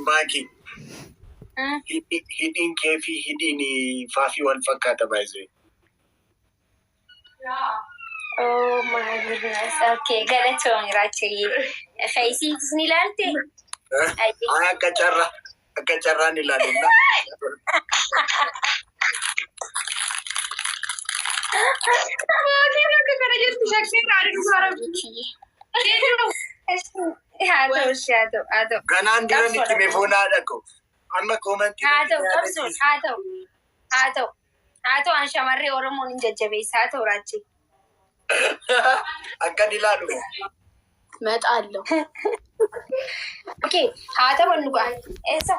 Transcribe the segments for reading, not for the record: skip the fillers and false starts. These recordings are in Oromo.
Maki. Hidin kefi hidini fafi wal fakata baise. Oh my goodness. Okay, galato ngirachi. Faisi nilalte. Aya kacarra nilalena. Ganaan jiran itti meefonaadha ko. Amma koomantii. haa ta'u an shamarree Oromoon hin jajjabeessaa haa ta'u raachi. Akka ilaalu. Maxaallo. Okay, haa ta'u dhugaa. Eessa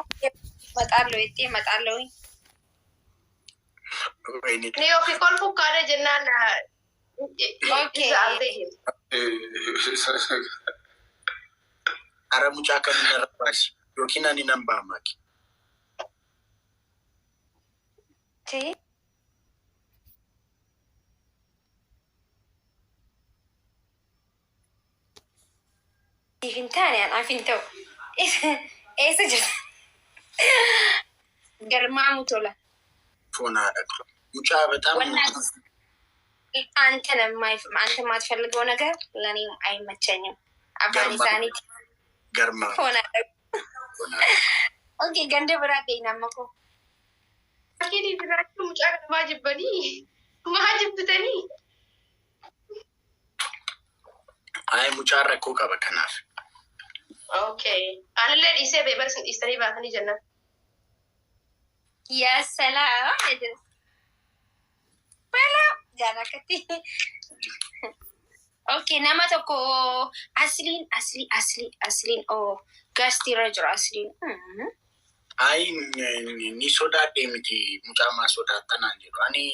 maxaallo itti maxaallo. Ni ofii kol fukkaadha jennaan. Okay. Ara mucaa kan inni rabaasi yookiin ani nan baamaki. Ifintani an afinto. Esa jirta. Garmaa mutola. Fonaadha. Mucaa በጣም አንተ የማትፈልገው ነገር ለእኔም አይመቸኝም። አፍጋኒስታኒት ገርማ ሆናለሁ። ኦኬ ገንደ ብራት ይናመኮ አኪዲ ብራት ሙጫ ማጅበኒ ማጅብተኒ አይ ሙጫ ረኮ ቀበከናፍ ኦኬ አንለ ዲሴ በበርስ ኢስተሪ ባተኒ ጀና ያ ሰላም እደስ Okay, nama tokko asliin gasti irra jira asliin. Ay ni sodaadhe miti mucaa maa sodaattanaan jedhu ani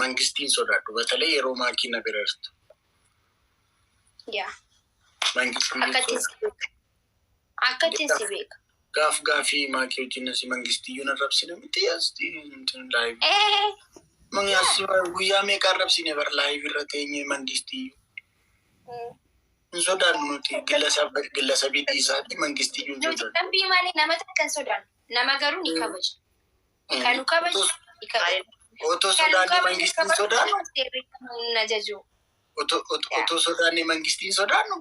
mangistiin sodaadhu batalee yeroo maakii na birartu. Yaa. Mangistiin akkatiin si beeka. Gaafii maakii wajjin asi mangistiyyuu na rabsine miti asti laayiv. Mangyasi guyyaa meeqa rabsine bar laayiv irra teenye mangistiyyuu. Sodaannu nuti gillasa bidii isaatti mangistiyyuu sodaannu. Dambii malee nama takkan sodaannu. Nama garuu ni kabaju. Kanu kabaju ni kabaju. Otoo sodaanne mangistiin sodaannu. Najaju. Otoo sodaanne mangistiin sodaannu.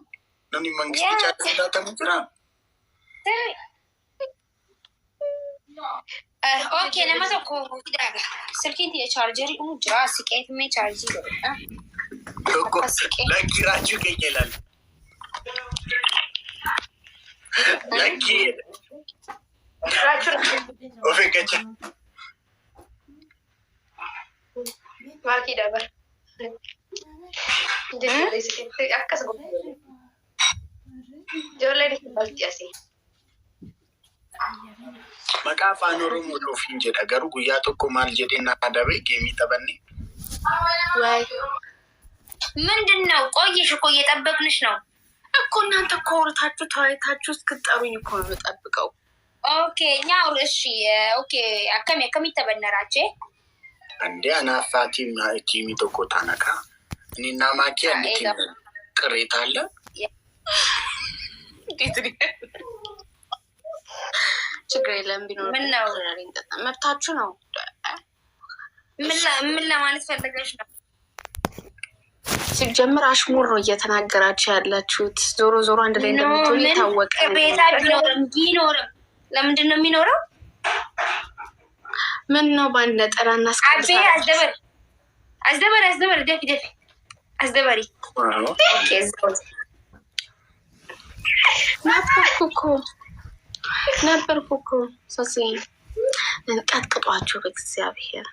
Namni mangistii caala sodaatamu jira. Okay, nama tokko fidaga. Sirkiin tiya chaarjerii umu jira. Siqeetumee chaarjii godhudha. Tokko lakkii raachuu keenya ilaali. Lakkii of eeggacha. Maakii dabar. Akkas godhu. Ijoolleen itti balti asii. Maqaa afaan Oromoo ofiin jedha garuu guyyaa tokko maal jedhee na adabe geemii taphanne. ምንድን ነው? ቆየሽ እኮ እየጠበቅንሽ ነው እኮ እናንተ እኮ ወርታችሁ ተዋይታችሁ እስክትጠሩኝ እኮ ነው የምጠብቀው። ኦኬ ኛው እሺ ኦኬ አከሚ ተበነራቼ እንዴ አናፋቲ ማኪሚ ተቆታነካ እኔና ማኪ አንዲት ቅሬታ አለ። ችግር የለም ቢኖር ምን ነው መብታችሁ ነው። ምን ለማለት ፈልገሽ ነው? ሲጀምር አሽሙር ነው እየተናገራችሁ ያላችሁት። ዞሮ ዞሮ አንድ ላይ እንደምትሆኑ የታወቀ ቤታ ቢኖርም ለምንድን ነው የሚኖረው? ምን ነው ባንድ ነጠላ እናስቀምሳለን። አስደበር ደፊ አስደበሪ ነበርኩ እኮ ሶሲ ቀጥቅጧችሁ በእግዚአብሔር።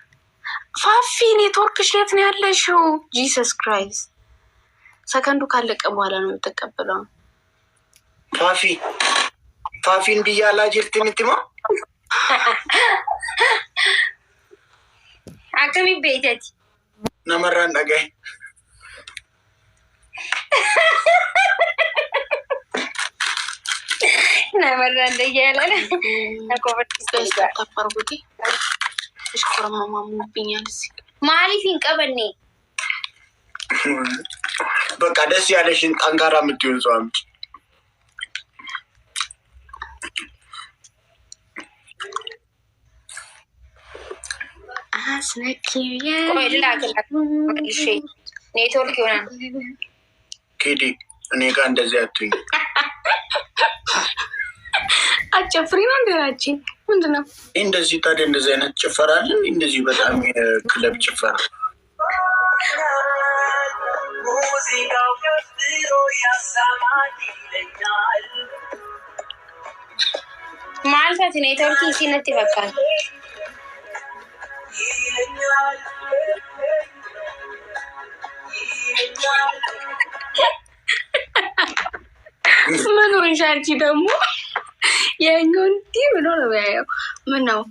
ፋፊ ኔትወርክሽ የት ነው ያለሽው? ጂሰስ ክራይስት ሰከንዱ ካለቀ በኋላ ነው የምትቀበለው። ፋፊን ብያላ ጅርቲ ምትማ አከሚ ቤተት ነመራን ነገይ ነመራን እንደያለ ተፈርጉቲ እሽኮረማማሙብኛል ማሊፊን ቀበኔ በቃ ደስ ያለሽን ጠንካራ የምትሆን ሰው አምጪ። ኔትወርክ ይሆናል ኬዲ እኔ ጋር እንደዚህ አትሁኝ። አጨፍሪ ነው እንደራችን ምንድን ነው እንደዚህ? ታዲያ እንደዚህ አይነት ጭፈራ አለ? እንደዚህ በጣም የክለብ ጭፈራ ማለት ኔትወርክ ሲነት ይበቃል። ምን ሆንሽ አንቺ ደግሞ? የኛው እንዲህ ብሎ ነው ያየው። ምን ነው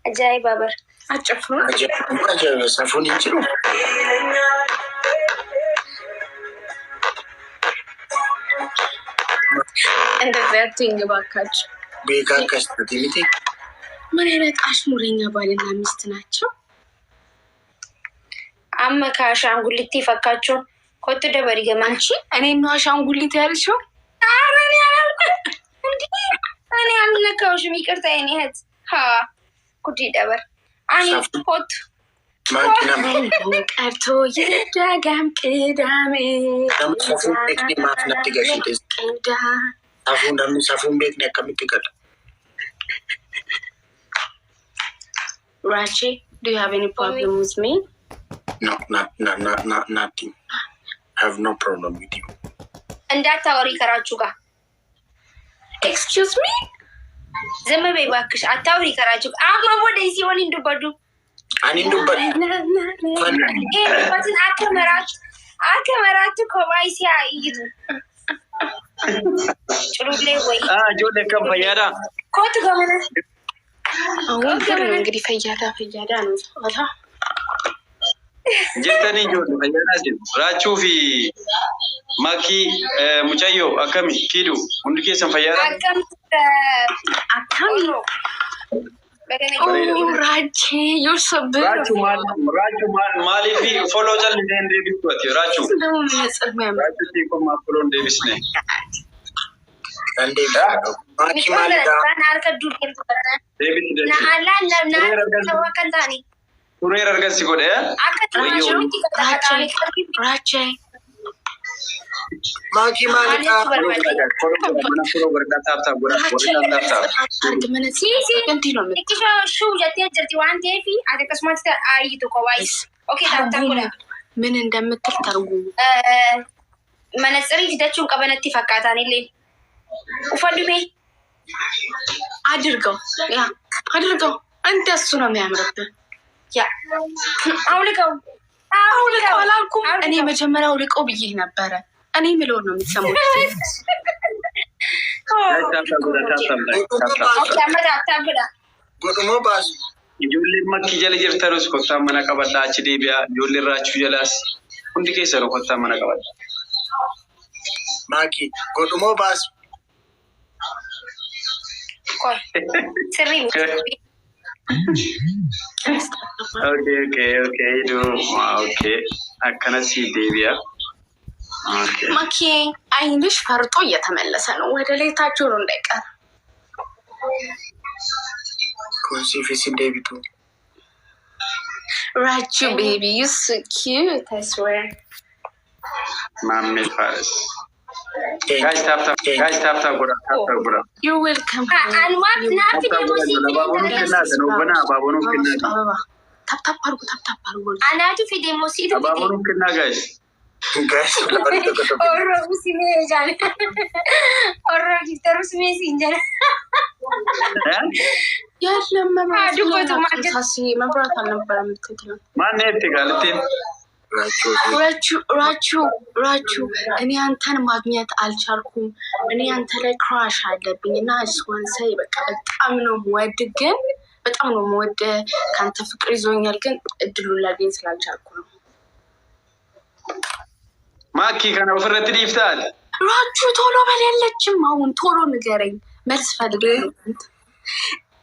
አጃይብ አበር አጨፍሩ አጃይብ ሰፉን እንጂ ነው እንደዚያ አትይኝ እባካችሁ። ቤካ ከስተቲሚቲ ምን አይነት አሽሙረኛ ባልና ሚስት ናቸው? አመካ አሻንጉሊት ይፈካቸው ኮት ደበሪ ገማንቺ እኔ ነው አሻንጉሊት ያልሽው? አረን ያልኩ እንዴ እኔ አልነካውሽም። ይቅርታ የኔ እህት። ጉዲ ደበር አይ ኮት ማኪና ቀርቶ ይደገም ቅዳሜ ሰፉን ቤት ማፍነት ገሽቴስ ሰፉን ደግሞ ሰፉን ቤት ነው ከምትቀር Rachi, do you have any problem with me? No, nothing. I have no problem with you. እንዳታወሪ ከራችሁ ጋር Excuse me? ዝም በይ እባክሽ፣ አታውሪ ከራችሁ ጋር። አሁን ወደ ሲሆን እንዱበዱ አኒ እንዱበዱ ባትን አከመራት ኮባይሲያ ይይዱ ጭሩሌ ወይ ጆሌ ከም ፈያዳ ኮት ገመና አሁን ግን እንግዲህ ፈያዳ ነው አላ ጀተኒ ጆሌ ፈያዳ ጅ ራቹ ፊ ማኪ ሙጫዮ አከሚ ኪዱ ሁንዱ ኬሰን ፈያዳ አካሚ Rachi, you're so beautiful. Rachu mali fi follow jal den Davis ko ti Rachu. Rachu ti ko ma follow Davis ne. Ande maki mali da. Narka duken ko na. Davis de. Na ala na wakantani. Kurer argasi ko de. Rachi. Maki mali da. Follow berda tap tap gura. Ikisha shu jati jarti wan devi ada kasmat ayi to kawais. Okay tap tap gura. ምን እንደምትል ተርጉሙ። መነጽሪ ፊታችሁን ቀበነት ይፈቃታል ይል ኡፈዱሜ አድርገው እንደሱ ነው የሚያምርብን። ያ አውልቀው አላልኩም። እኔ መጀመሪያ አውልቀው ብዬ ነበረ። እኔ ምለው ነው የሚሰሙት። ጎድሞ ባስ ijoolleen makkii jala jirtanus kottaa mana qabadhaa achi deebi'aa ijoolleen raachuu jalaas hundi keessanuu kottaa mana qabadhaa. Maakii godhumoo baasu. Sirrii. Okay. Akkanas deebi'aa. ማኪ አይንሽ ፈርጦ እየተመለሰ ነው። ወደ ሌታችሁ ነው እንዳይቀር። Consifi debitu. Rachu baby, you so cute, I swear. Mami Faris. Guys, tap gura. You're welcome. And what not Tap pargo. Anatu fi demosito. Babonu kinna guys. Guys, Orro usime jane. Orro gifter usime sinjana. ያለም መብራት አልነበረም። ትክክል ማን ትጋልቴን ራቹ እኔ አንተን ማግኘት አልቻልኩም። እኔ አንተ ላይ ክራሽ አለብኝ እና አስዋንሳይ በቃ በጣም ነው ወድ ግን በጣም ነው ወድ ካንተ ፍቅር ይዞኛል ግን እድሉን ላገኝ ስላልቻልኩ ነው። ማኪ ከነ ወፍረት ዲፍታል ራቹ ቶሎ በለለችም። አሁን ቶሎ ንገረኝ መልስ ፈልገኝ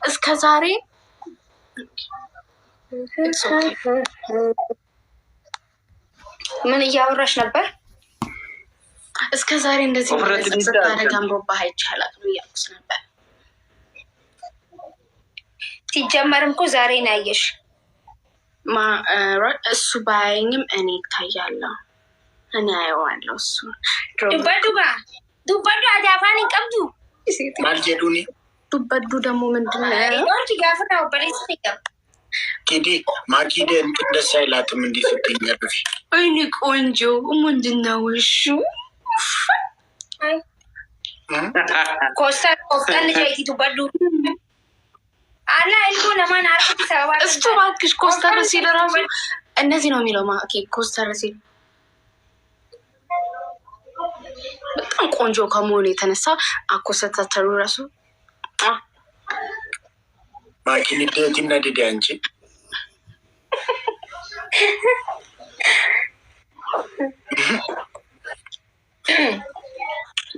እስከ ዛሬ ምን እያወራሽ ነበር? እስከ ዛሬ እንደዚህ ታረጋ አምሮባህ አይቻላል ብያለሁ ነበር። ሲጀመርም እኮ ዛሬ ነው ያየሽ። እሱ ባያየኝም እኔ ይታያለሁ። እኔ አየዋለሁ። እሱ ዱበዱ አዳፋን ቀብዱ ማልጀዱኒ ዱበዱ ደግሞ ምንድነው? ጋፍና በሌስ ይቀብ ኪዲ ማኪደ እንደሳ ይላትም እንዲህ ስትኛለሽ አይኔ ቆንጆ ምንድነው? እሺ ኮስታ ኮፍታን ጃይቲ ዱበዱ አላ እልኩ ለማን አርኩት ሰባ እስቱ ባክሽ ኮስተር ሲል ራሱ እነዚህ ነው የሚለው ማኪ ኮስተር ሲል በጣም ቆንጆ ከመሆኑ የተነሳ አኮሰታተሩ ራሱ ማኪን ደቲና ደዲ አንቺ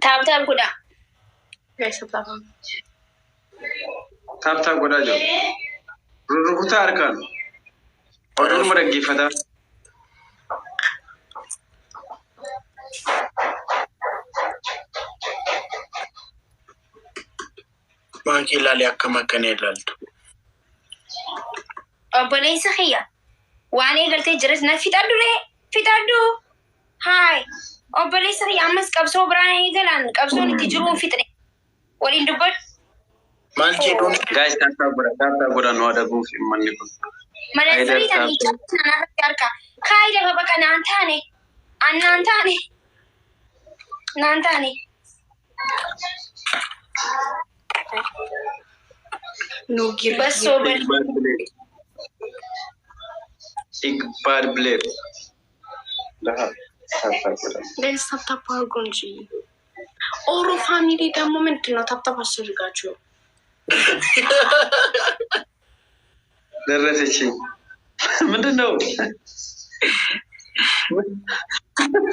ታብታብ ጉዳ ታብታብ ጎዳጆ ሩሩኩታ አርካን ወደን መደግፈታ ማኪላ ሊያከማከን ይላልቱ ኦቦሌስ ኸያ ዋኔ ገልቴ ጅረስ ነፊታዱ ፊታዱ ሃይ ኦቦሌስ ኸያ አመስ ቀብሶ ብራኔ ይገላን ቀብሶን ትጅሩን ፊጥኔ ወሊን ድበት ማልጀዱኒ ጋይስ ታብታ ጎዳ ነው አደጉ ሲማንኩ መለሰሪ ታንቻና ያርካ ካይደ በበቃ ናንታኔ ናንታኔ ኖ ጊር በሶ በል ኢግባድ ብሌድ ጋይስ ታፕታፕ አድርጉ እንጂ ኦሮ ፋሚሊ ደግሞ ምንድን ነው? ታፕታፕ አስደርጋችሁ ደረሰች። ምንድን ነው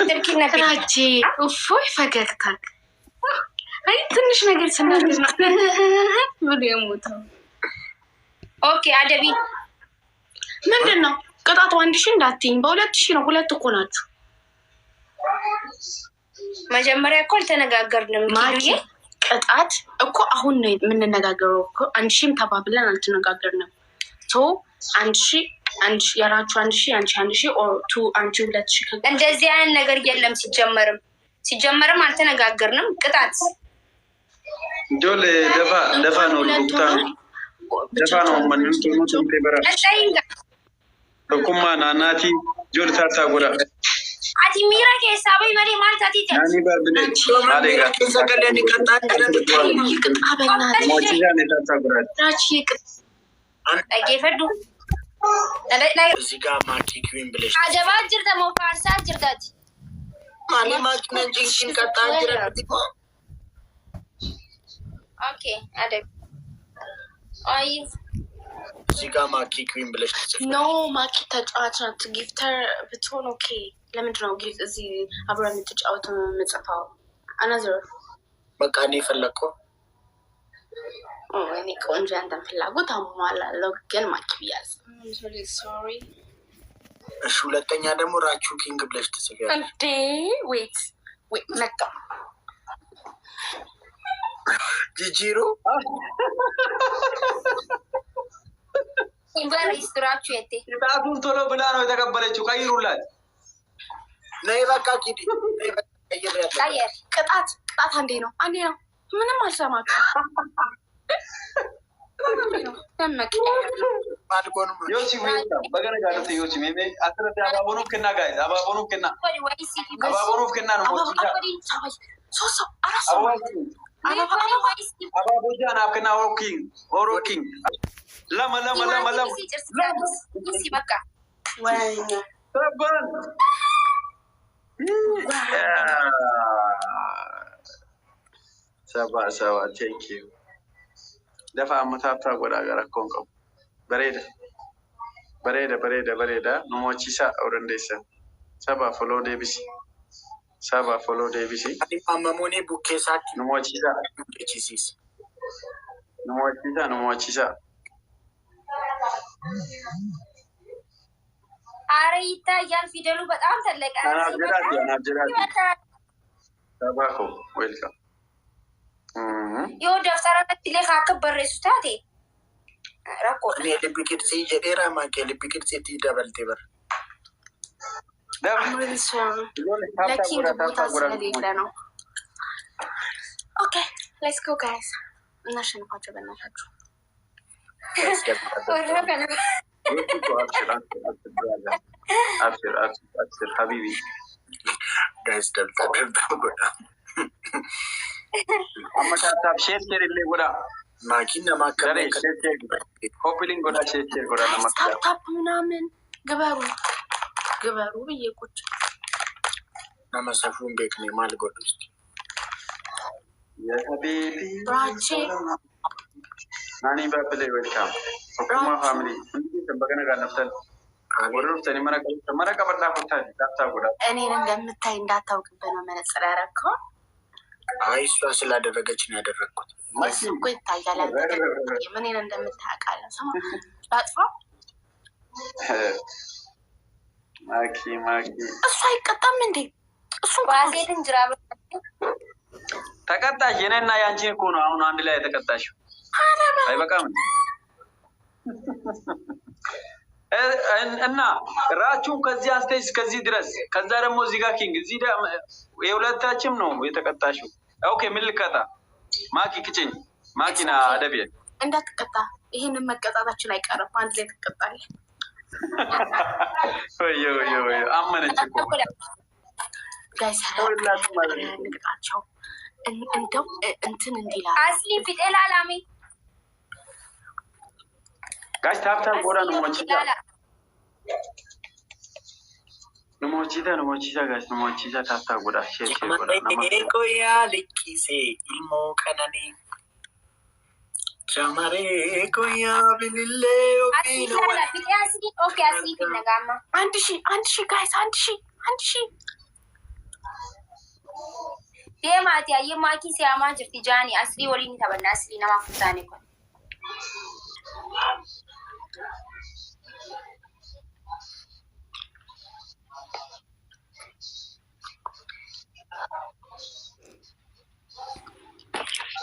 ትርኪነራቺ እፎይ ፈገግታክ አይ ትንሽ ነገር ስናገር ብሎ የሞተው ኦኬ አደቢ ምንድን ነው ቅጣቱ? 1000 እንዳትይኝ በ2000 ነው። ሁለት እኮ ናችሁ። መጀመሪያ እኮ አልተነጋገርንም። ማኪ ቅጣት እኮ አሁን ነው የምንነጋገረው እኮ 1000 ተባብለን አልተነጋገርንም። ሶ 1000 የራችሁ 1000 አንቺ 1000 ኦር ቱ አንቺ 2000 እንደዚህ አይነት ነገር የለም። ሲጀመርም አልተነጋገርንም። ቅጣት ጆል ደፋ ነው ሉክታ ደፋ ነው ማንም ነው ተበራ ሁኩማ ናናቲ ጆል ታታ ጎዳ አቲ ሚራ ከሳበይ ማሪ ማርታቲ ናኒ ባብለ አደጋ ሰከለኒ ቀጣን ይቅጣበና ሞቺዛ ነታታ ጎዳ ራቺ አገፈዱ እዚህ ጋር ማኪ ክዊን ብለሽ አጀባ ጅርተ ሞፋርሳ ጅርታቲ ማኒ ማኪ ነንጂን ቀጣን ጅረት ኦኬ አደብ አይ እዚህ ጋር ማኪ ክዊን ብለሽ ኖ ማኪ ተጫዋች ናት። ጊፍተር ብትሆን ኦኬ። ለምንድን ነው ጊፍት እዚህ አብረን የምትጫወተው የምጽፋው? አናዘር በቃ እኔ ፈለግከው እኔ ቆንጆ ያንተን ፍላጎት አሟላለሁ፣ ግን ማኪ ብያዝ ሶሪ። እሺ ሁለተኛ ደግሞ ራቹ ኪንግ ብለሽ ትጽፊያለሽ እንዴ? ዌት መጣ ጂጂሮ ኢንቨስትራችሁ የቴ ቅጣቱን ቶሎ ብላ ነው የተቀበለችው። ቀይሩላት ነይ በቃ ኪዲ ነይ በቃ ቀየር ቅጣት አንዴ ነው ምንም አልሰማችሁ። ዮሲ ወይታ በገነ ጋር ዮሲ ሜሜ አትረዳ አባቦኑ ከና ጋይዝ አባቦኑ ከና ነው ሞቺዛ ሶሶ አራሶ አባቦጃ ናብከና ኦሮኪንግ ለማ በቃ ሰባን ሰባ ቴንክ ዩ ደፋ አመታታ ጎዳ ጋር ኮንቆ በሬዳ ኖሞቺሳ ኦረንዴሳ ሰባ ፎሎ ዴቢሲ ማመሞኔ ቡኬሳት ኖሞቺሳ አረ ይታያል። ፊደሉ በጣም ተለቀ። ሰባኮ ዌልካም yoo daftara irratti illee akka barreessu taate Rakkoo. Ani libiqirsi jedheera maakee libiqirsiitti dabalte bara. Lakin ቦታ ስለሌለ ነው። ኦኬ ሌትስ ጎ ጋይስ። እናሸንፋቸው በእናታችሁ። አብሽር ሀቢቢ ጋይስ ደብታ ጎዳ አመታታብ ሼር ሌ ጎዳ ማኪና ማከለ ኮፒሊንግ ጎዳ ሼር ጎዳ ታፕታፕ ምናምን ግበሩ ብዬ ቁጭ ነመሰፉን ቤት ነው ማልጎድ ውስጥ የሀቢቢ ራቼ ናኒ ባብሌ ዌልካም ኦኩማ ፋሚሊ በገነ ጋር ነፍተን ወሩፍተኒ መረቀ በዳ ፈታ ዳታ ጎዳ እኔን እንደምታይ እንዳታውቅብህ ነው መነጽር ያደረግከው። አይ እሷ ስላደረገች ነው ያደረግኩት። እሱ እኮ ይታያል። እኔን እንደምታውቃለህ። ስማ ላጥፋው። ማኪ እሱ አይቀጣም እንዴ? እሱ ባሴት እንጅራ ተቀጣሽ። የኔና ያንቺ እኮ ነው አሁን አንድ ላይ የተቀጣሽው። አይበቃም እና ራቹን ከዚህ አስቴጅ ከዚህ ድረስ ከዛ ደግሞ እዚህ ጋር ኪንግ እዚህ የሁለታችም ነው የተቀጣሽው። ኦኬ ምን ልቀጣ? ማኪ ክጭኝ ማኪና አደብ እንዳትቀጣ። ይሄንን መቀጣታችን አይቀርም። አንድ ላይ ትቀጣለህ። ወይ አመነች እኮ ጋይስ ንቅጣቸው። እንደው እንትን እንዲላ አስሊ ፊጤላ ላሚ ጋይስ ታፕታፕ ጎዳ ነሞቺታ ጋይስ ነሞቺታ ታፕታፕ ጎዳ ሼር ጎዳ ኮያ ልኪሴ ኢልሞ ቀነኒ ጀመሬ ኮያ ቢልሌ ኦኪኖ ፊጤ አስሊ ኦኬ አስሊ ፊነጋማ 1000 ጋይስ 1000 deemaati ayyee maakii siyaamaa jirti jaani aslii waliin taphanna aslii namaaf furtaane kun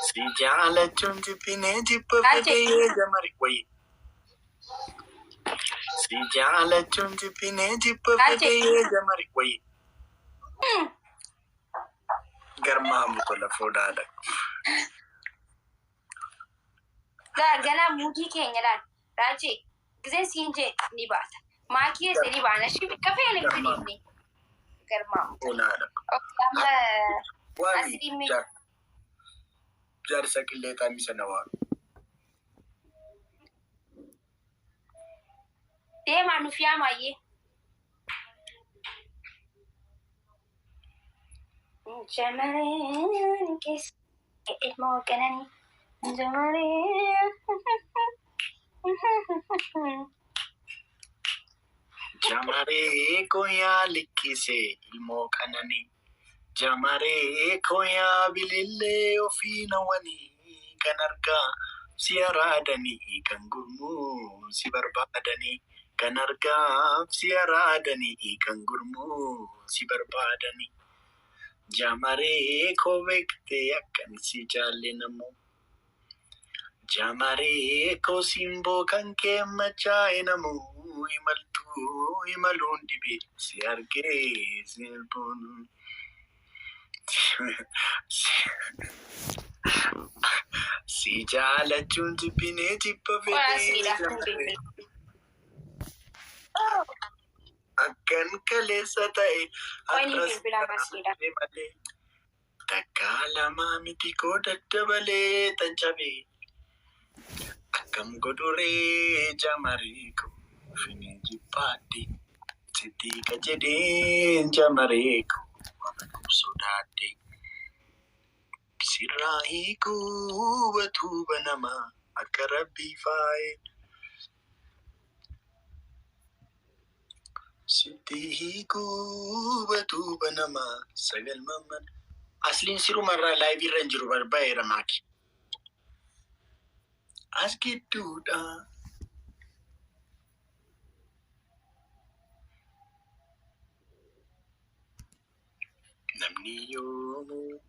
si jaalachuun jibbinee jibba fedhee jamari wayi si jaalachuun jibbinee jibba fedhee jamari wayi garmaamu tola foodaadha. Ganaa muudii keenya laal raajee giseen siin jee ni baata maakii keessee ni baana shi kafee elektirikni garmaamu Foodaadha. amma Waami asliin jaarsa qilleexaa misa nawaa. deemaa nuuf yaamaayyee jamareen keessa ilmoo qananii Jamaree koyaa likkisee ilmoo qananii jamaree koyaa bilillee ofii nawanii kan argaa si araadanii kan gurmuu si barbaadanii kan argaa si araadanii kan gurmuu si barbaadanii. Jamaree koo beektee akkan si jaallenamu. Jamaree koo simboo kan kee machaa'e namu. Imaluun dhibee si argee silbuun. Si jaalachuun jibbinee jibba fedhee. Akkan kaleessa ta'e malee takka lamaa miti koo daddabalee tancabee akkam godhuree jamaree koo finii jibbaadde sitti qajedheen jamaree koo waan sodaadde sirraa hiikuu batuuba namaa akka rabbii faayee. Sitti hiikuu batuuba namaa sagal mamman. Asliin sirumarraa laayivii irra hin jiru barbaa'eera maaki. As gidduudha. Namni yoomuu.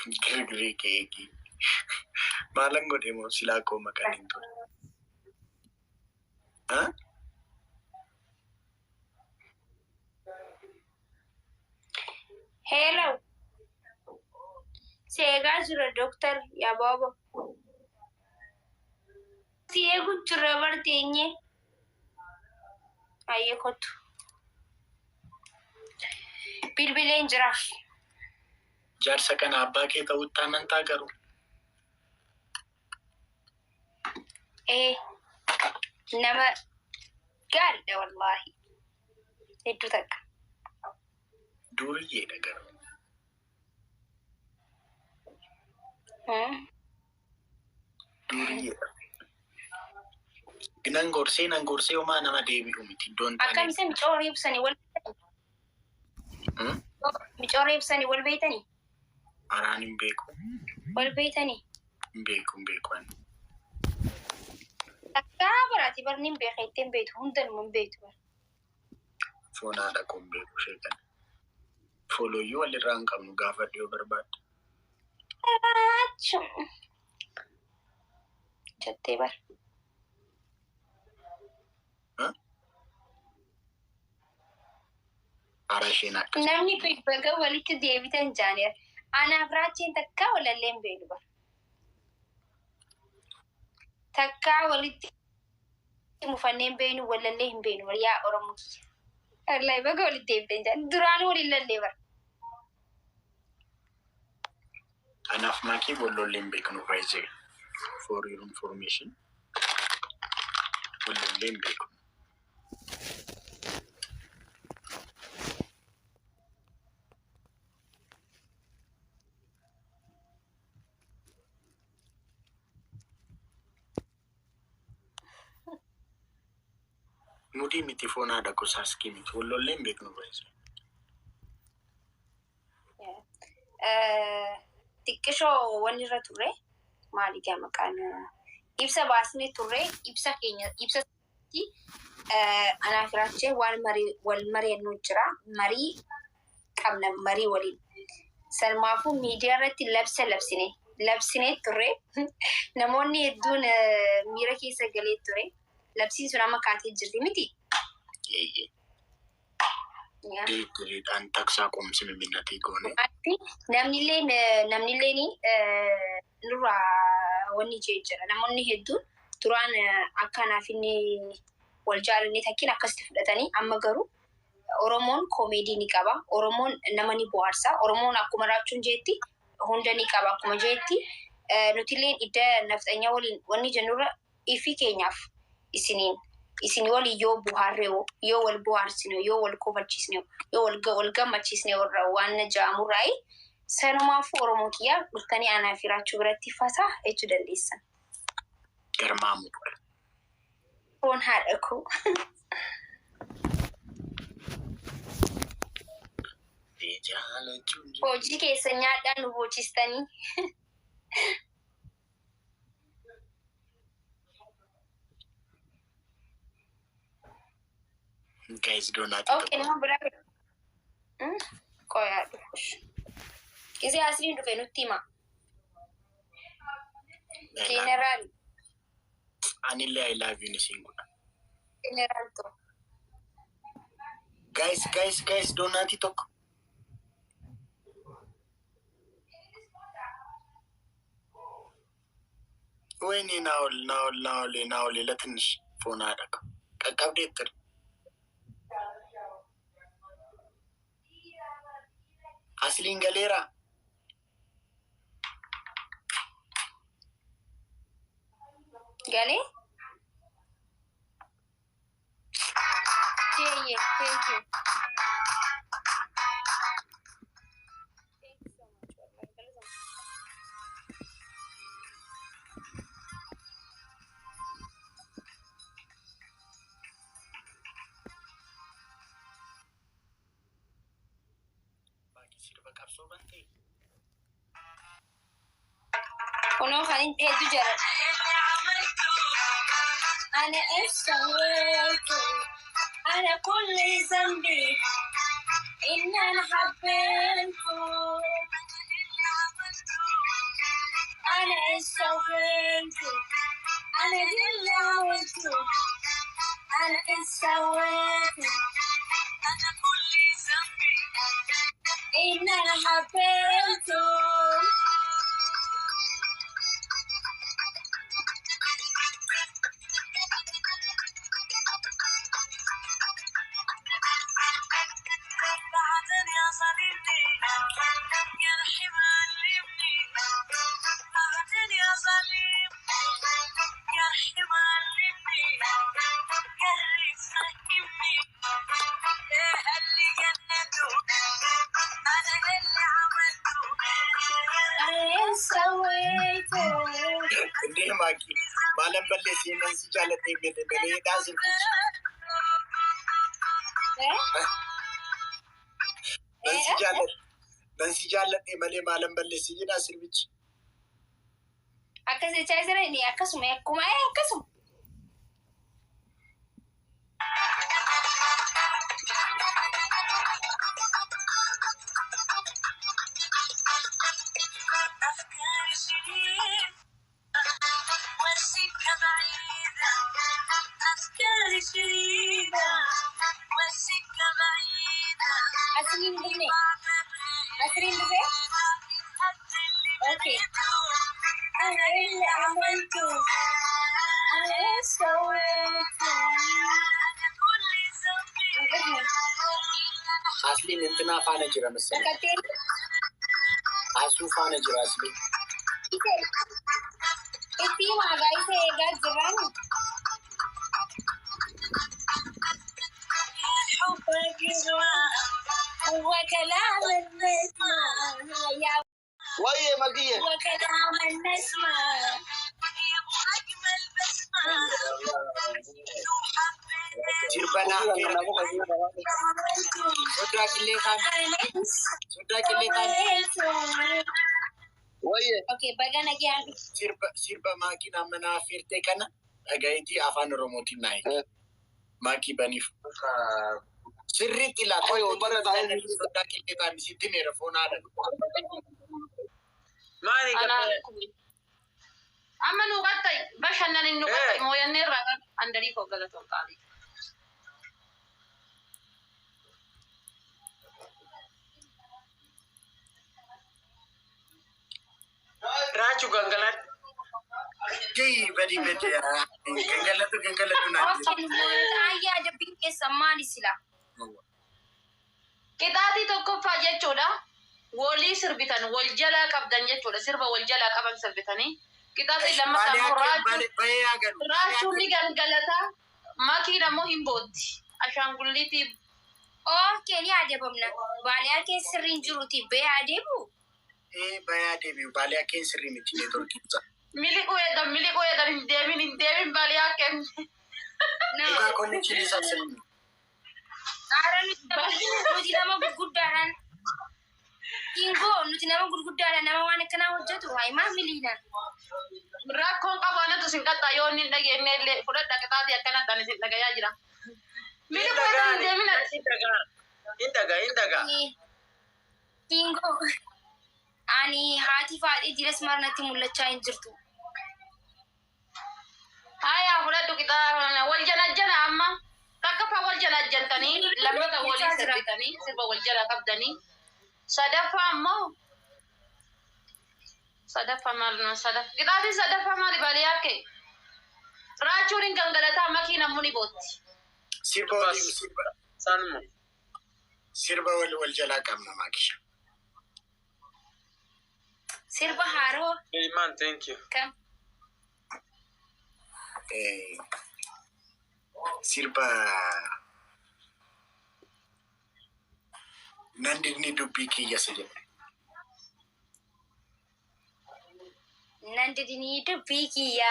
Giri keeki. Maalan godhe moo silaa koo maqaan hin ture. Hello. Seegaa jira Dr. Yaababa. Si eegu jira barteenye. Ayyee kottu. Bilbileen jiraaf. Jaarsa kana abbaa kee ta'utti amantaa garuu. Nama gaariidha wallaahi. Hedduu takka. Duuriyyeedha garuu. Duuriyyeedha. Nan gorsee homaa nama deebi'u miti. Akkamitti micoora ibsanii wal beekanii? Micoora ibsanii wal beekanii? Araan hin beeku. Wal beekanii? Hin beeku. Takkaa baraati barni hin beeka ittiin beektu hundanuma hin beektu bara. Foon haadha koo hin beeku sheekan. Foolooyyuu walirraa hin qabnu gaafa dhiyoo barbaadda. Jettee bara. Namni kun bakka walitti deebitan jaaneera. Anaaf raacheen takkaa walallee hin beeknu bara. Takkaa walitti mufannee hin beeknu walallee hin beeknu bara yaa Oromoo. Wallahi bakka walitti deebitan jaan duraan waliin lallee bara. Anaaf maakii wallollee hin beeknu faayisee. For your information. Wallollee hin beeknu. Mudii miti foon haadha gosaas miti wallollee hin beeknu faayisee. Xiqqishoo wanni irra turre maali gaa maqaan ibsa baasnee turre ibsa keenya ibsa anaaf raachee waan wal mari'annu jira marii qabna marii waliin salmaafuu miidiyaa irratti labsinee turre namoonni hedduun miira keessa galee ture labsiin sun amma kaatee jirti miti. Diriidhaan taksaa qoomsime minnatii goone. Namnillee nurraa wanni jira. Namoonni hedduun duraan akkanaaf inni wal jaalannee takkiin akkasitti fudhatanii amma garuu Oromoon koomeedii ni qaba. Oromoon nama ni bohaarsa. Oromoon akkuma raachuun jeetti hunda ni qaba akkuma jeetti. Nutillee idda nafxanyaa waliin wanni jennurra ifii keenyaaf isin waliin yoo buhaarree yoo wal buhaarsine yoo wal kofachiisne yoo wal gammachiisne warra waan ja'amurraayi sanumaafuu Oromoo kiyyaa dhuftanii anaa fi raachuu biratti fasaa jechuu dandeessan. Garmaamu. Foon haadha koo. Hojii keessa nyaadhaan nu bochistanii. Guys, don't have Okay, no, bravo. Koya dufush. Isi asli dufe nutima. General. Anile, I love you, Nisinguna. General to. Guys, don't have to talk. When you now, let us phone adak. Kakabdeter. Asling galera. Gale? Thank you. Thank you so much. Uno خلين هدو جرى أنا استويت أنا كل ذنبي إن أنا حبيته أنا إيش سويت أنا اللي عملته أنا إيش سويت أنا كل ذنبي إن أنا حبيته بعدني يا صديقي يا رحم علمني بعدني يا ظليم يا رحم علمني يا ريت فهمني ايه اللي جنته انا اللي عملته انا ايه سويته ليه ماكي معلم بلسي من سجالة بلي لازم بنسجالة مالي معلم بلسي جنا سلبيش أكاسي تشايزرة إني أكاسم يكما أكاسم أفكاري شديدة والسكة بعيدة أفكاري شديدة والسكة بعيدة أسرين بني أسرين بني أوكي أنا اللي عملته أنا إيش سويته أنا كل ذنبي أصلي نتنا فانا جرا مثلا أصلي فانا جرا أصلي إتي ما جاي سيجا جران حبك يسوى هو كلام النسمة يا ويه مقية وكلام النسمة يا أبو أجمل بسمة لو حبيت جربنا سودا كلي كان ويه أوكي بغانا جان سيربا ماكي نامنا فيرتي كنا أجايتي أفان روموتي ناي ماكي بنيف سرتي لا توي برا داين سودا كلي كان سيتني رفونا ماني أما نوقتي باش أنا نوقتي مو ينير رجع عندي فوق غلطون قالي راجو gangalan جي بدي بدي gangalan أوكي أيا دبين كسماني سلا كتاتي توكو فاجة choda woli sirbitan wal jala qabdan jechuudha sirba wal jala qaban sirbitanii kitaabni lammataa raachuu ni gangalata makiin ammoo hin bootti ashaangulliitii أوكي ني أدبمنا بالي أكيد سرين جروتي بي أدبو baya deebi baaliyaa keen sirrii miti neetworkiidha. miliquu eedan hin deemin baaliyaa kenn. Dhugaa konnichiin isaa sirrii. Aaran nuti nama gurguddaadhaan Kingo nuti nama gurguddaadhaan nama waan akkanaa hojjetu himaa miliidhaan. Rakkoon qabaanatu sin qaxxaa yoo inni hin dhageenye illee fudhadha qixaatii akkanattaan isin dhagayaa jira. Miliquu eedan hin deeminati. Indaga. Kingo. Ani haati faadhii jiras marnatti mul'achaa hin jirtu. Haya fudhadhu qixa wal janajjana amma takka fa wal janajjantanii lammata walii sirbitanii sirba wal jala qabdanii sadaffaa ammoo sadaffaa maal qixaatiin sadaffaa maali baaliyaa kee raachuun hin gangalataa makiina muni bootti. Sirba wal jalaa qabna maakisha. Sirba haroo. Man, thank you. Kam. Sirba nandini dubbii kiyya jedhe. Nandini dubbii kiyya.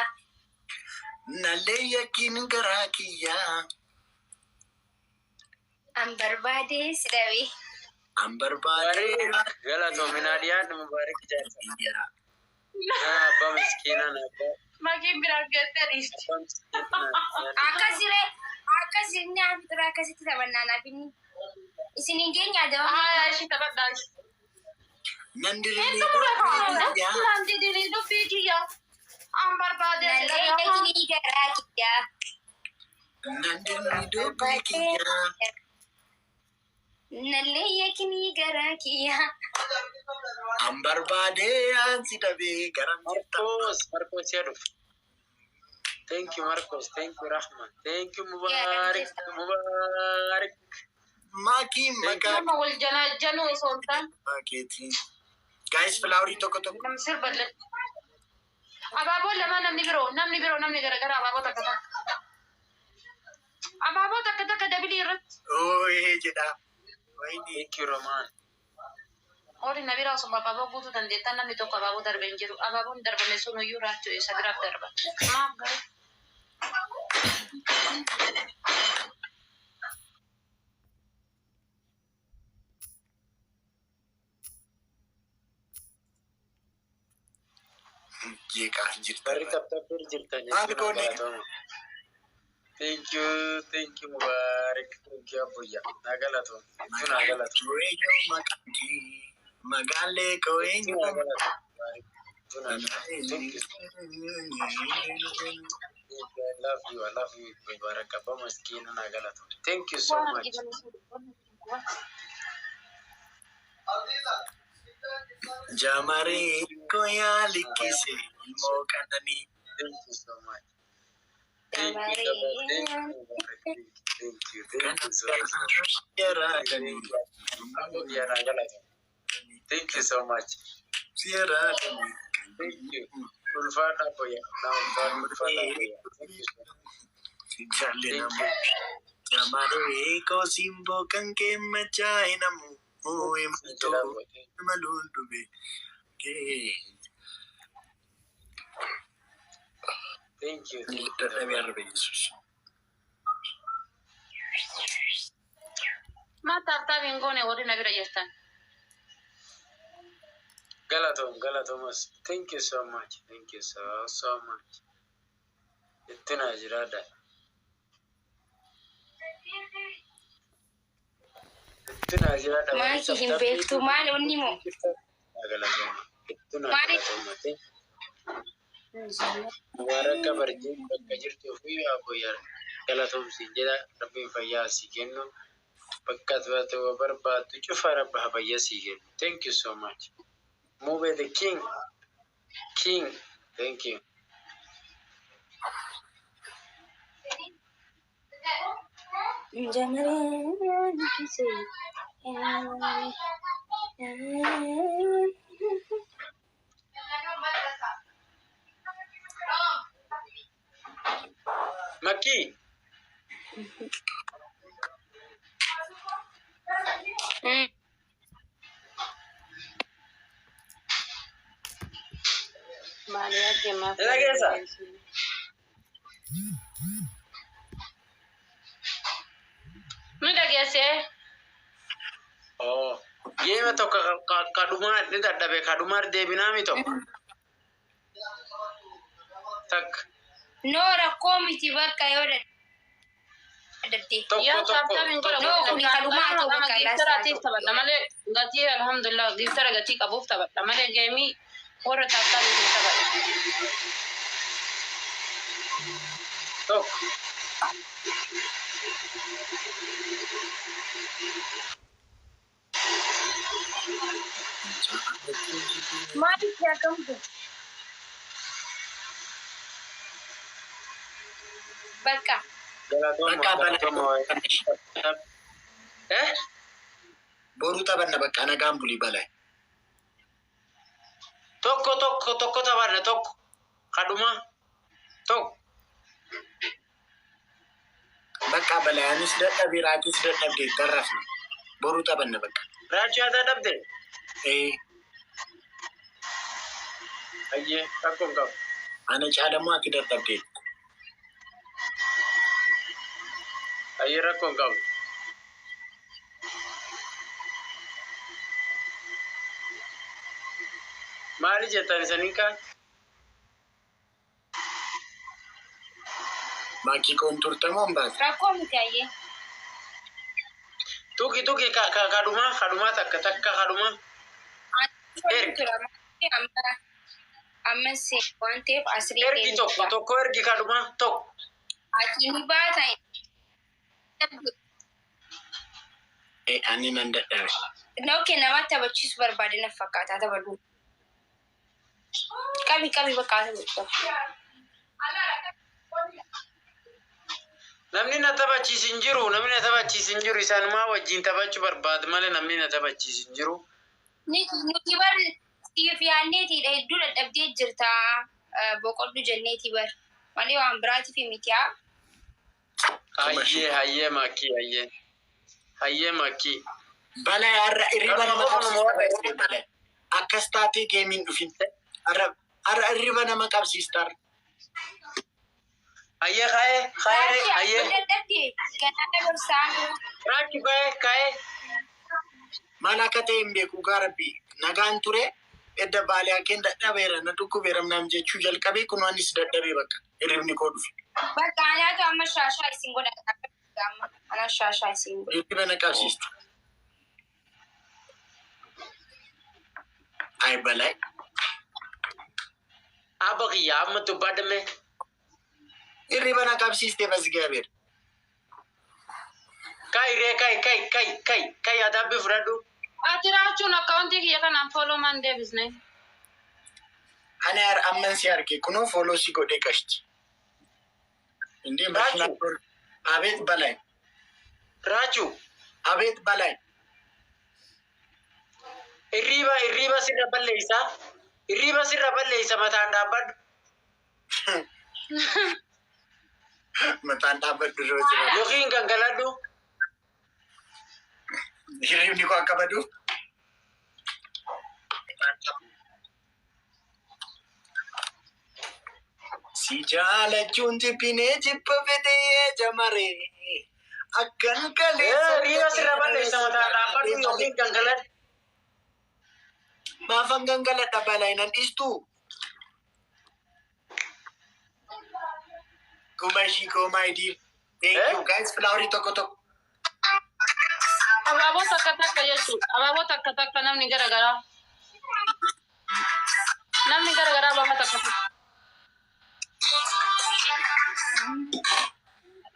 Nallee yakkiin garaa kiyya. An barbaade si dhabe. An barbaade. Galatoominaa dhiyaadhu mubaarak jaarsa. Abba miskiina nabba. Makiin biraan geessee dhiisti. Akkasirri afitra akkasitti taphannaan afini. Isin hin geenye adama. Haya ishii taphadhaa. Nandiri Itu mereka nanti diri itu video ambar pada Nalekini garakiya. Nandiri dubakiya. Nalekini garakiya. Ambar bade ansi tabe garam jirta. Marcos ya. Thank you Marcos, thank you Rahman, thank you Mubarak. Maki maka. Nama wal janu sultan. Maketi. Guys, flower itu kotor. Namsir badlet. Ababo lama namni biro gara-gara ababo takata. Ababo takata kadabili rat. Oh, jeda. Thank you Roman. Ori nabira usum ababo butu dandeta namni toko ababo darbenjiru. Ababo darbame sunu yura tu isagraf darba. Maaf guys. Ye kah jirta. Mari tabir jirtanya. Thank you Mubarak. Thank you Abuya. Nagalato. Itu nagalato. Koenyo makanki. Magale koenyo. Thank you. I love you Mubarak. Abba maskina nagalato. Thank you so much. Jamare koyali kise imo kanani. Thank you so much. Thank you so much. Thank you so much. Sierra Thank you. Ulfana boya. Now Ulfana boya. Thank you so much. Jamare ko simbo kanke machai namu. Uwe mto malundube. Thank you. Mata bingone ori nabira yestan. Galatomas. Thank you so much. Thank you so much. Ituna jirada. Ituna jirada. Maki himbeektu maal onni moo? Galatoma. Ituna Maali? galatoma. Mubarak barjin bakka jirtu fi aboyar. Galatomsi jira rabbi fayyasi kennu. Bakka tuwate wa barbaadu cufa rabba habayyasi kennu. Thank you so much. Mube the king. Thank you. Jamare kise. Maki. Ela que esa. Mida gese. Oh. Yema to kadumar ni daddabe kadumar debinami to. Tak. No rakkoo miti bakka yoo dadhabde. Ya sabta bingone. No kuni kalumaa ta'uu bakka Giftaraatiif taphadha malee gatii alhamdulillah giftara gatii qabuuf taphadha malee geemii warra taphtaa bituu taphadha. Tok. Maaliif yaakamu? Bakka. Boru taphanna bakka nagaan bulii balaa. Tokko taphanna tokko. Kaduma. Tokko. Bakka balaanis dadhabee raatis dadhabdee tarrafna. Boru taphanna bakka. Raachuu yaa dadhabde? Ayyee rakkoon qabu. Ana caalamoo ati dadhabdee. Ayyee rakkoon qabu. Maali jettan isanii kaan? Maakii koon turtamoo hin baatu? Rakkoo miti ayyee. Tuki kaduma takka kaduma. amma se waan ta'eef asirrii Ergi tokko ergi kadhuma tokko. ati ni baata ani nan dadhabe. Nooke namatti taphachiisu barbaade na fakkaataa taphadhu. Qabi bakka taphatu. Namni na taphachiisu hin jiru. Isaanuma wajjin taphachuu barbaadu malee namni na taphachiisu hin jiru. Nuti bar siif yaanneetiidha hedduu dadhabdee jirta boqoddu jenneeti bar malee waan biraatiif miti haa. Hayyee makkii. Balaa har'a hirriba nama qabsiista balee akkas taatee geemiin dhufin har'a hirriba nama qabsiista. Hayyee. Dadhabdee ganaa dabarsaan. Raakki ka'ee. Maal akka ta'e hin beeku gaarabbii nagaan ture edda baalee akeen dadhabeera na dhukkubeera naam jechuu jalqabee kun waanis dadhabee bakka hirribni koo dhufe. Bakka anaatu amma shaashaa isin godhata. Ana shaashaa isin godhata. Hirriba na qabsiista. Ay balaa. Abba kiyyaa amma tubbadame. Hirriba na qabsiiste bas gaabeera. Kai adabbi fudhadhu. Ati raachuun akkaawuntii kiyya kanaan fooloo maan deebisne. Ani amman si arge kunoo fooloo si godhee qashti. Indee maashina abeet balaa. Raachuu. Abeet balaa. Irriba sirra balleessa mataan dhaabbadhu. Mataan dhaabbadhu irra jira. Yookiin gangaladhu. Hirribni koo akka badu. Si jaalachuun jibbinee jibba fedhee jamaree akkan kaleessa. Irriba sirra balleessa mataan dhaabbadhu yookiin gangaladhu. Maafan gangaladha balaa nan dhiistuu. Kumashiko, my dear. Thank you, guys. Flower tokko. Abaaboo takka jechuudha. Abaaboo takka namni garagaraa. Abaaboo takka.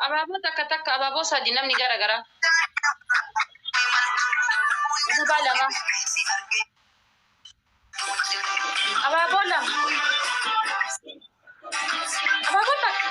Abaaboo takka abaaboo sadi namni garagaraa. Abaaboo lama. Abaaboo lama. Abaaboo takka.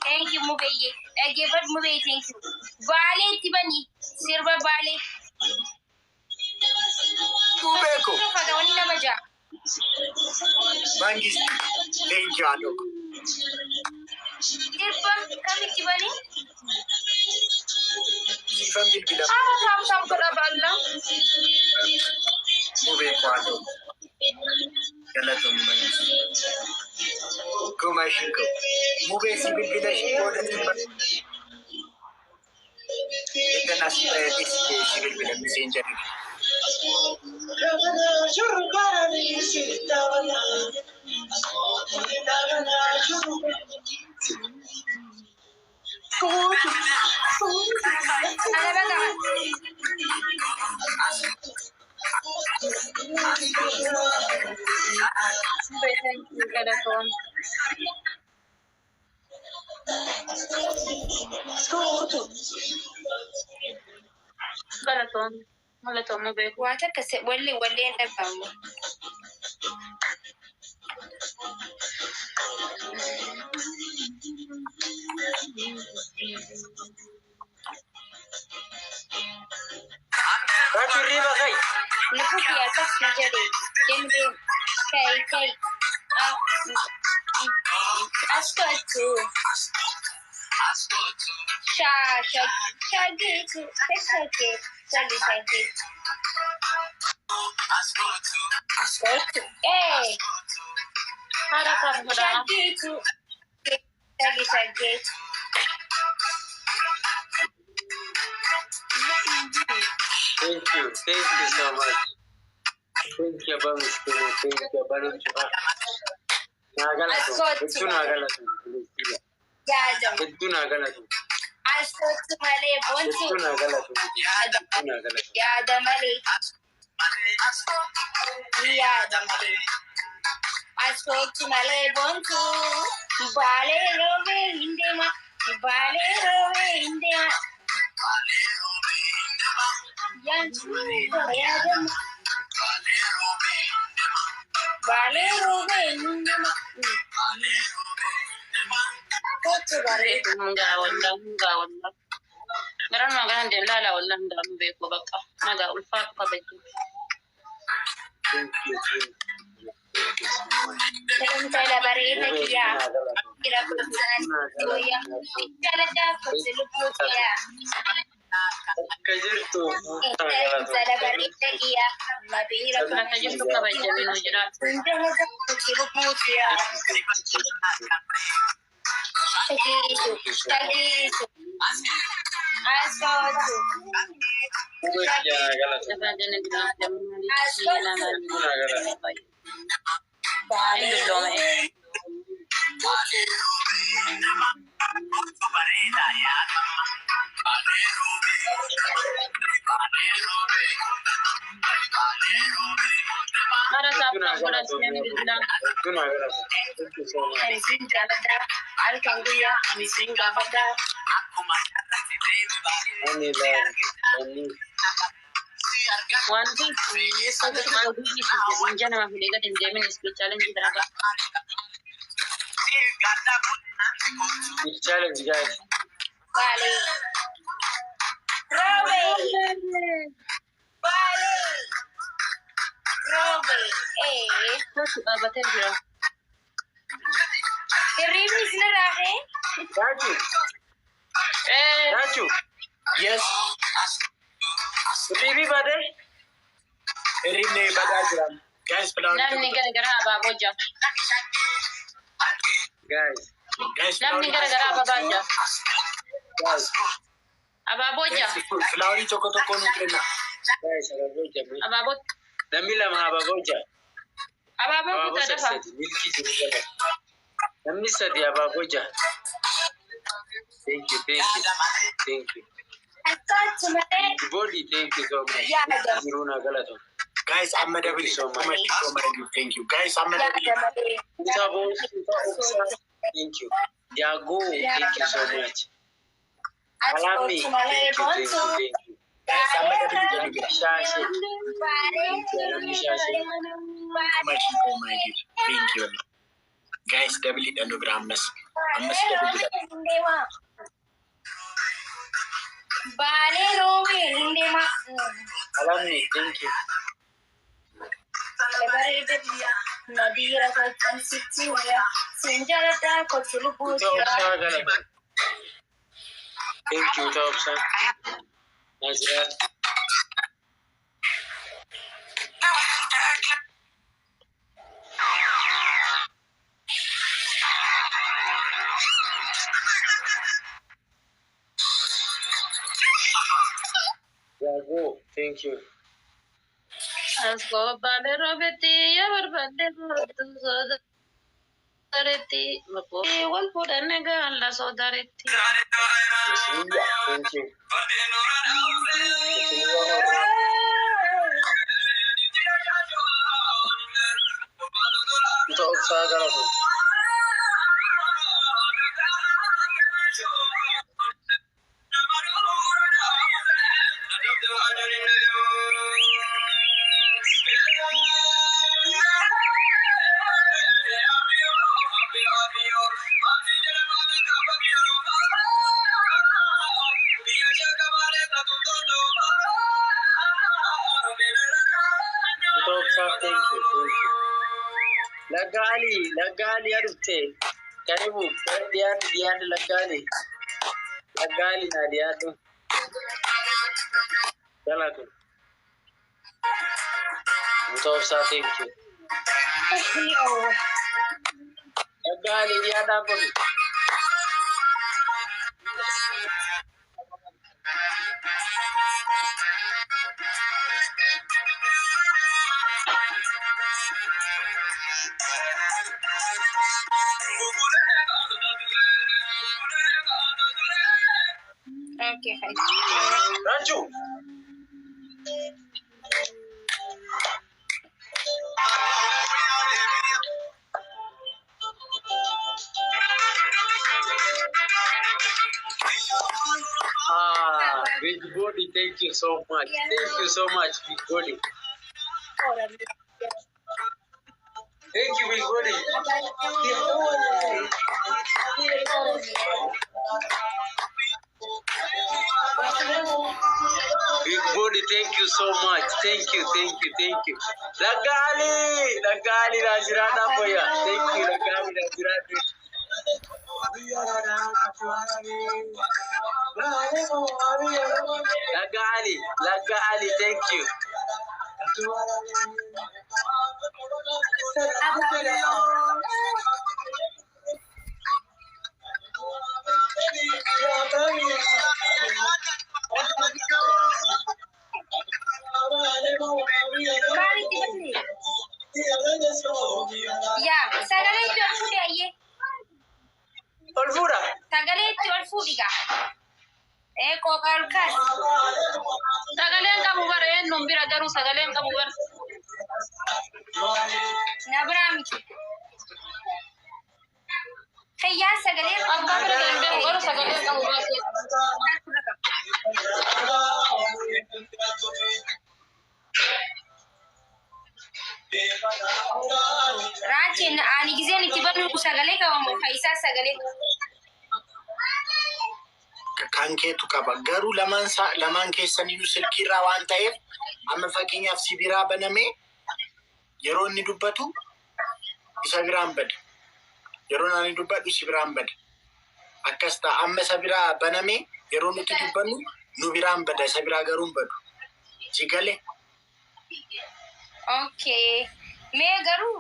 Thank you, Mubeye. I gave it Mubeye, thank you. Vale, Tibani, Silver Vale. Kubeko. Fagawani na maja. Bangis. Thank you, Alok. Silver, kami Tibani? Sifan bilbila. Sam kerabala. Kubeko, Alok. Galatum Bangis. Kumashiko. Mube si bilbila si boda Silver. Ito na si bilbila messenger. Galaton mo be. Wata kasi wali na ba mo? Raachuu irriba kai. Nakuti akas na jari. Dembe kai. Askotu. Shagitu. Pesake. Sali. Askotu. Harap ka ba? Shagitu. Tagi. Thank you so much. Thank you, Abang Miskino. Thank you, Abang Chupa. Nagalatu. Itu nagalatu. Itu nagalatu. Ascolti male, bonzo. Itu nagalatu. Ya da male. Ya da male. Ascolti male, bonzo. Bale rove indema. Bale rove indema. Yanchu ya da Bale rove indema. Enggak, wallah. Meron magahan din lala, wallah, dami beko baka. Naga, ulfa pa beko. Thank you so much. Saya dah beri lagi ya. Kira perusahaan goyang. Cara dapat seluput ya. Kajir tu. Saya dah beri lagi ya. Lebih Nasa Diyos ko ka ba dyan, minujirat? seluput ya. Lagi itu. Asal tu. Ya nagalatu. Sa ba dyan nagbilang dyan, Asal Itu nagalatu. Bale rove. Para sa ako, para sa yan nagbilang. Itu nagalatu. Thank you so much. Misin gabada. Alkanguya. Misin gabada. Anila. Ani. One thing, sabi ko mag-isip, dyan naman huli ka din, Jemin, split challenge talaga. Big challenge, guys. Bale. Rove. Bale. Rove. Batin sila. Release na rahe. Raju. Raju. Yes. Bibi bade. Erinne badajiram. Guys, Namni gara-gara ababo dyan. Guys. Namni gara-gara ababo dyan. Guys. Ababo dyan. Flower tokko nutrena. Guys, ababoja. Ababo. Namila mahababoja. Ababo ko ta dafa. Milki jirgin. Namni sadi ababoja. Thank you. Ascolti male. Body, thank you so much. Ya da. Ziruna galata. Guys, I'm a double so much. Thank you. Guys, I'm a Ya double. da male. Utabo, thank you. Yago, thank you so much. Alami, Ascolti male, thank bonzo. you. Guys, I'm a double. Shashi, Bale. Oh my God. Thank you. Guys, double it and over Ammas. Ammas double it. Bale rove indema. Alami, thank you. Liberated Nadia and Sitsia. Sinjalata Kotulubu. Utopsa galata. Thank you, Utopsa. Nazrat. Yago, thank you. Asko bale robeti, ya barbade rotu sodareti. Mako wal pudane ga alla sodareti. Yasmiya, thank you. Utopsa galata. Utopsa, thank you. Lagali arufte. Karibu, diyan lagali. Lagali na diyan. Galata. Utopsa, thank you. Lagali diyan ako. Big body, thank you so much. Thank you so much, big body. Thank you, big body. Big body, thank you so much. Thank you. Lagali Najirana Boya. Thank you, Lagali Najirana. Lagali, thank you. Ya, sagalee itti ol fuudhi ayyee. Ol fuudha. Sagalee itti ol fuudhi gaa. Qooqa ol kaas. Sagaleen qabu bara eenyuun bira garuu sagaleen qabu bara. Na biraa miti. Fayyaa sagalee Akka bira deemee garuu sagaleen qabu bara. Raatiin ani gizeen itti bannu sagalee qabamu faayisaa sagalee. Kan keetu qaba. Garuu lamaan keessaniyyuu silkiirraa waan ta'eef amma fakkeenyaaf si biraa banamee yeroo inni dubbatu isa biraan bada. Yeroo ani dubbadhu si biraan bada. Akkas ta'a. Amma isa biraa banamee yeroo nuti dubbannu nu biraan bada. Isa biraa garuu hin badu. Si galee? Okay. Mee garuu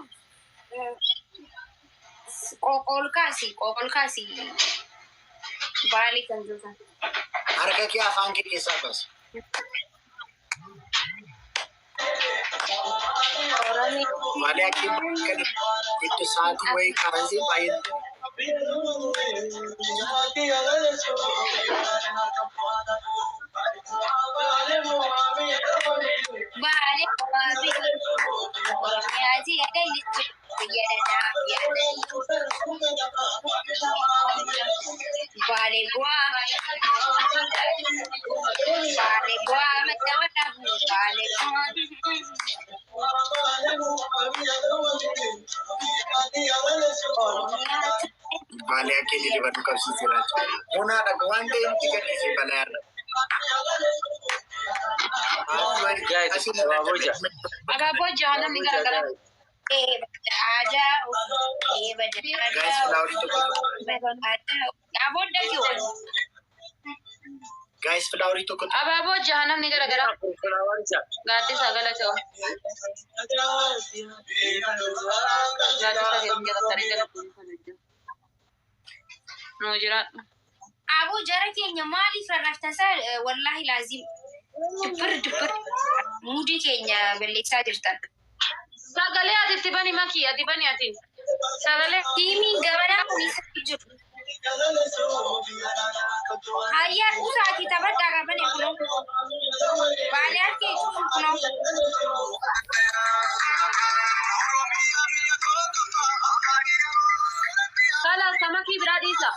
qoqol kaasi baalii kan jirtan. Harka kee afaan kee keessaa baasi. Malee akka kan itti sa'aatii wayii kaasee baay'ee. Baale akka inni dibatu qabsiisee jira. Munaadha waan ta'e nuti gadhiisee balaa irra. Abaaboo jahanam ni garagara. Aadaa Guys, flower tokko. Guys, flower tokko. Abaaboo jahanam ni garagara. Gaaddisa gala ta'u. Gaaddisa keenya tarii jala. No jiraadha. Aboo jara keenya maaliif rarraftansaa wallaahi laazim dubbir muudii keenya balleessaa jirtan. Sagalee ati itti bani makii ati bani ati. Sagalee. Tiimiin gabadaa kun isa jiru. Hayyaa usaati taphadhaa qabane kunoo. Baalee harkee kunoo. Kala sama kii biraa dhiisa.